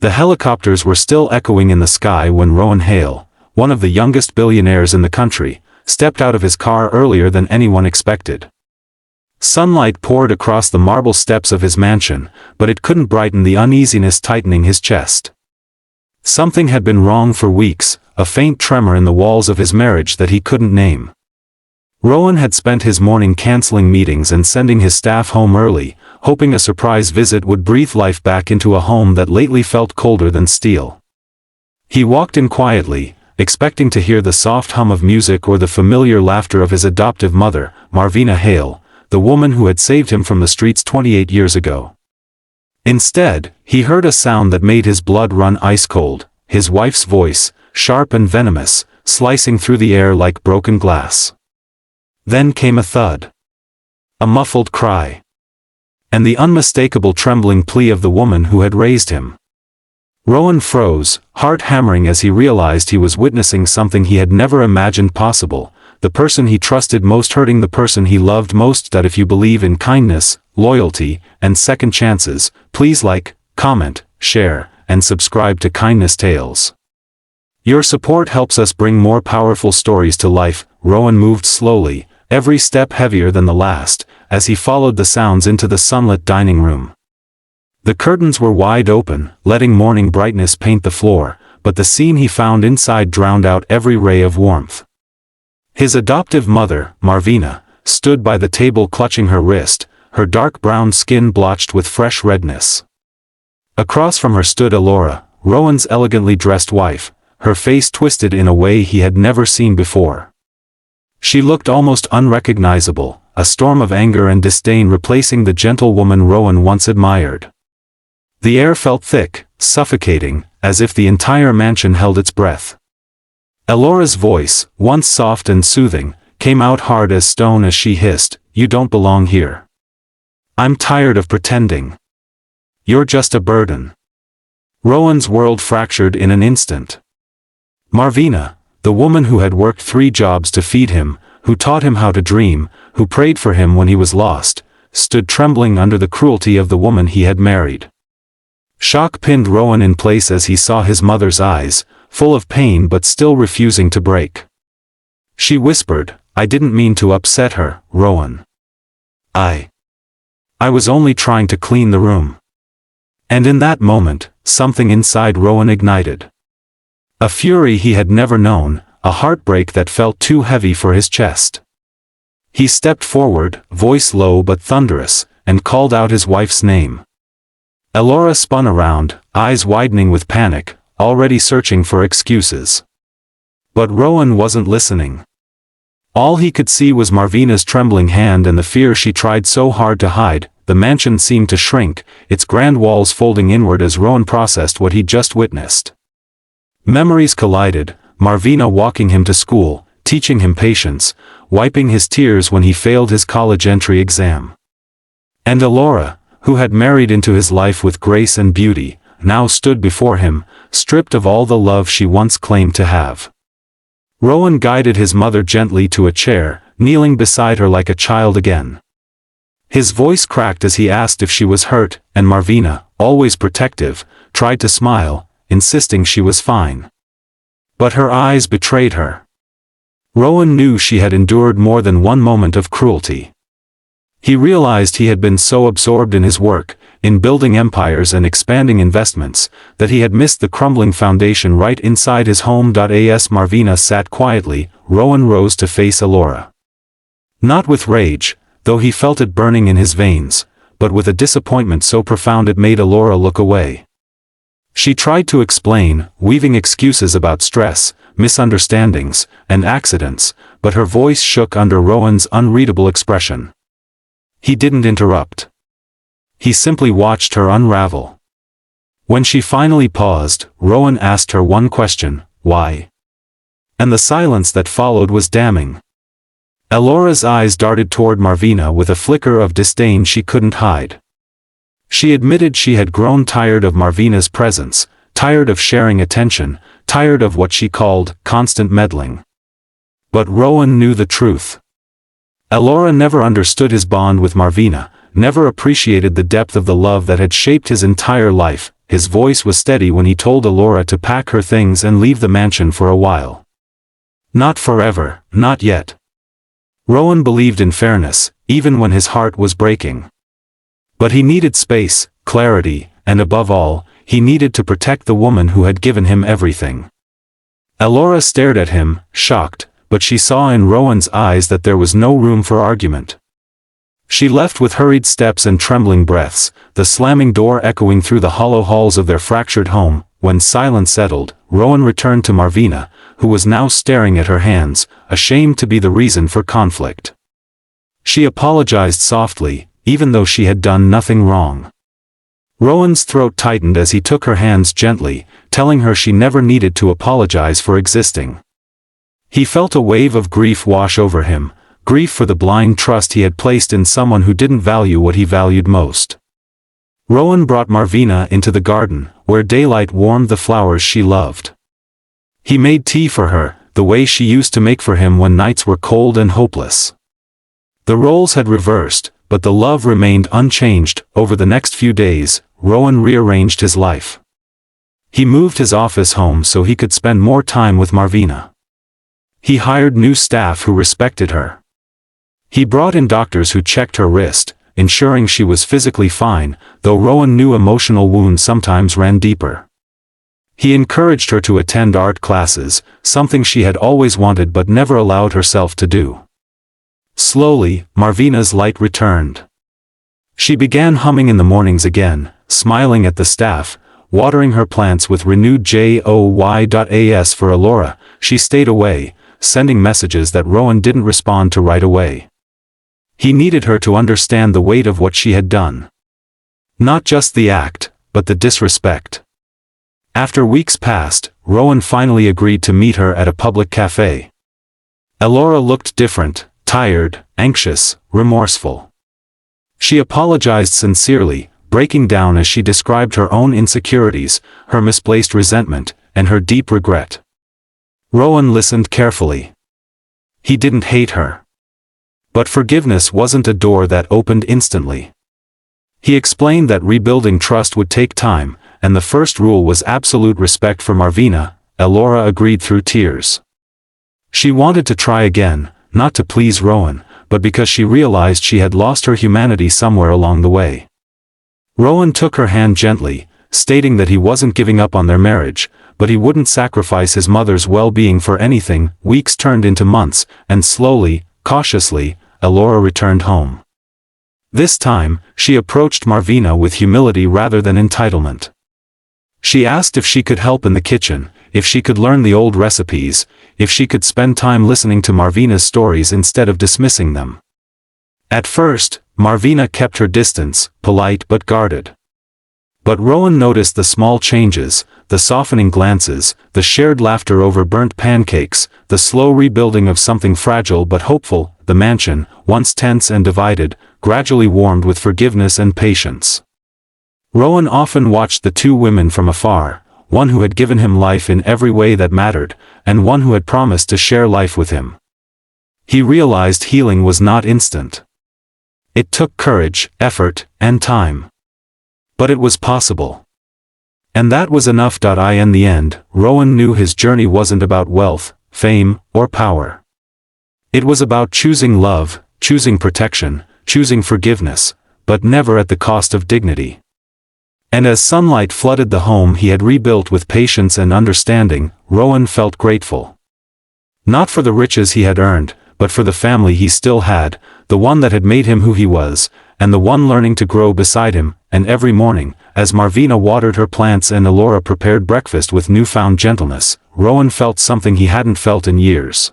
The helicopters were still echoing in the sky when Rowan Hale, one of the youngest billionaires in the country, stepped out of his car earlier than anyone expected. Sunlight poured across the marble steps of his mansion, but it couldn't brighten the uneasiness tightening his chest. Something had been wrong for weeks, a faint tremor in the walls of his marriage that he couldn't name. Rowan had spent his morning canceling meetings and sending his staff home early, hoping a surprise visit would breathe life back into a home that lately felt colder than steel. He walked in quietly, expecting to hear the soft hum of music or the familiar laughter of his adoptive mother, Marvina Hale, the woman who had saved him from the streets 28 years ago. Instead, he heard a sound that made his blood run ice-cold, his wife's voice, sharp and venomous, slicing through the air like broken glass. Then came a thud. A muffled cry. And the unmistakable trembling plea of the woman who had raised him. Rowan froze, heart hammering as he realized he was witnessing something he had never imagined possible, the person he trusted most hurting the person he loved most. That if you believe in kindness, loyalty, and second chances, please like, comment, share, and subscribe to Kindness Tales. Your support helps us bring more powerful stories to life. Rowan moved slowly, every step heavier than the last, as he followed the sounds into the sunlit dining room. The curtains were wide open, letting morning brightness paint the floor, but the scene he found inside drowned out every ray of warmth. His adoptive mother, Marvina, stood by the table clutching her wrist, her dark brown skin blotched with fresh redness. Across from her stood Elora, Rowan's elegantly dressed wife, her face twisted in a way he had never seen before. She looked almost unrecognizable, a storm of anger and disdain replacing the gentle woman Rowan once admired. The air felt thick, suffocating, as if the entire mansion held its breath. Elora's voice, once soft and soothing, came out hard as stone as she hissed, "You don't belong here. I'm tired of pretending. You're just a burden." Rowan's world fractured in an instant. Marvina, the woman who had worked 3 jobs to feed him, who taught him how to dream, who prayed for him when he was lost, stood trembling under the cruelty of the woman he had married. Shock pinned Rowan in place as he saw his mother's eyes, full of pain but still refusing to break. She whispered, "I didn't mean to upset her, Rowan. I was only trying to clean the room." And in that moment, something inside Rowan ignited. A fury he had never known, a heartbreak that felt too heavy for his chest. He stepped forward, voice low but thunderous, and called out his wife's name. Elora spun around, eyes widening with panic, already searching for excuses. But Rowan wasn't listening. All he could see was Marvina's trembling hand and the fear she tried so hard to hide. The mansion seemed to shrink, its grand walls folding inward as Rowan processed what he'd just witnessed. Memories collided, Marvina walking him to school, teaching him patience, wiping his tears when he failed his college entry exam. And Elora, who had married into his life with grace and beauty, now stood before him, stripped of all the love she once claimed to have. Rowan guided his mother gently to a chair, kneeling beside her like a child again. His voice cracked as he asked if she was hurt, and Marvina, always protective, tried to smile, insisting she was fine. But her eyes betrayed her. Rowan knew she had endured more than one moment of cruelty. He realized he had been so absorbed in his work, in building empires and expanding investments, that he had missed the crumbling foundation right inside his home. As Marvina sat quietly, Rowan rose to face Elora. Not with rage, though he felt it burning in his veins, but with a disappointment so profound it made Elora look away. She tried to explain, weaving excuses about stress, misunderstandings, and accidents, but her voice shook under Rowan's unreadable expression. He didn't interrupt. He simply watched her unravel. When she finally paused, Rowan asked her one question, "Why?" And the silence that followed was damning. Elora's eyes darted toward Marvina with a flicker of disdain she couldn't hide. She admitted she had grown tired of Marvina's presence, tired of sharing attention, tired of what she called constant meddling. But Rowan knew the truth. Elora never understood his bond with Marvina, never appreciated the depth of the love that had shaped his entire life. His voice was steady when he told Elora to pack her things and leave the mansion for a while. Not forever, not yet. Rowan believed in fairness, even when his heart was breaking. But he needed space, clarity, and above all, he needed to protect the woman who had given him everything. Elora stared at him, shocked, but she saw in Rowan's eyes that there was no room for argument. She left with hurried steps and trembling breaths, the slamming door echoing through the hollow halls of their fractured home. When silence settled, Rowan returned to Marvina, who was now staring at her hands, ashamed to be the reason for conflict. She apologized softly, even though she had done nothing wrong. Rowan's throat tightened as he took her hands gently, telling her she never needed to apologize for existing. He felt a wave of grief wash over him, grief for the blind trust he had placed in someone who didn't value what he valued most. Rowan brought Marvina into the garden, where daylight warmed the flowers she loved. He made tea for her, the way she used to make for him when nights were cold and hopeless. The roles had reversed, but the love remained unchanged. Over the next few days, Rowan rearranged his life. He moved his office home so he could spend more time with Marvina. He hired new staff who respected her. He brought in doctors who checked her wrist, ensuring she was physically fine, though Rowan knew emotional wounds sometimes ran deeper. He encouraged her to attend art classes, something she had always wanted but never allowed herself to do. Slowly, Marvina's light returned. She began humming in the mornings again, smiling at the staff, watering her plants with renewed joy. As for Elora, she stayed away, sending messages that Rowan didn't respond to right away. He needed her to understand the weight of what she had done. Not just the act, but the disrespect. After weeks passed, Rowan finally agreed to meet her at a public cafe. Elora looked different, tired, anxious, remorseful. She apologized sincerely, breaking down as she described her own insecurities, her misplaced resentment, and her deep regret. Rowan listened carefully. He didn't hate her. But forgiveness wasn't a door that opened instantly. He explained that rebuilding trust would take time, and the first rule was absolute respect for Marvina. Elora agreed through tears. She wanted to try again, not to please Rowan, but because she realized she had lost her humanity somewhere along the way. Rowan took her hand gently, stating that he wasn't giving up on their marriage, but he wouldn't sacrifice his mother's well-being for anything. Weeks turned into months, and slowly, cautiously, Elora returned home. This time, she approached Marvina with humility rather than entitlement. She asked if she could help in the kitchen, if she could learn the old recipes, if she could spend time listening to Marvina's stories instead of dismissing them. At first, Marvina kept her distance, polite but guarded. But Rowan noticed the small changes, the softening glances, the shared laughter over burnt pancakes, the slow rebuilding of something fragile but hopeful. The mansion, once tense and divided, gradually warmed with forgiveness and patience. Rowan often watched the two women from afar, one who had given him life in every way that mattered, and one who had promised to share life with him. He realized healing was not instant. It took courage, effort, and time. But it was possible. And that was enough. In the end, Rowan knew his journey wasn't about wealth, fame, or power. It was about choosing love, choosing protection, choosing forgiveness, but never at the cost of dignity. And as sunlight flooded the home he had rebuilt with patience and understanding, Rowan felt grateful. Not for the riches he had earned, but for the family he still had, the one that had made him who he was, and the one learning to grow beside him. And every morning, as Marvina watered her plants and Elora prepared breakfast with newfound gentleness, Rowan felt something he hadn't felt in years.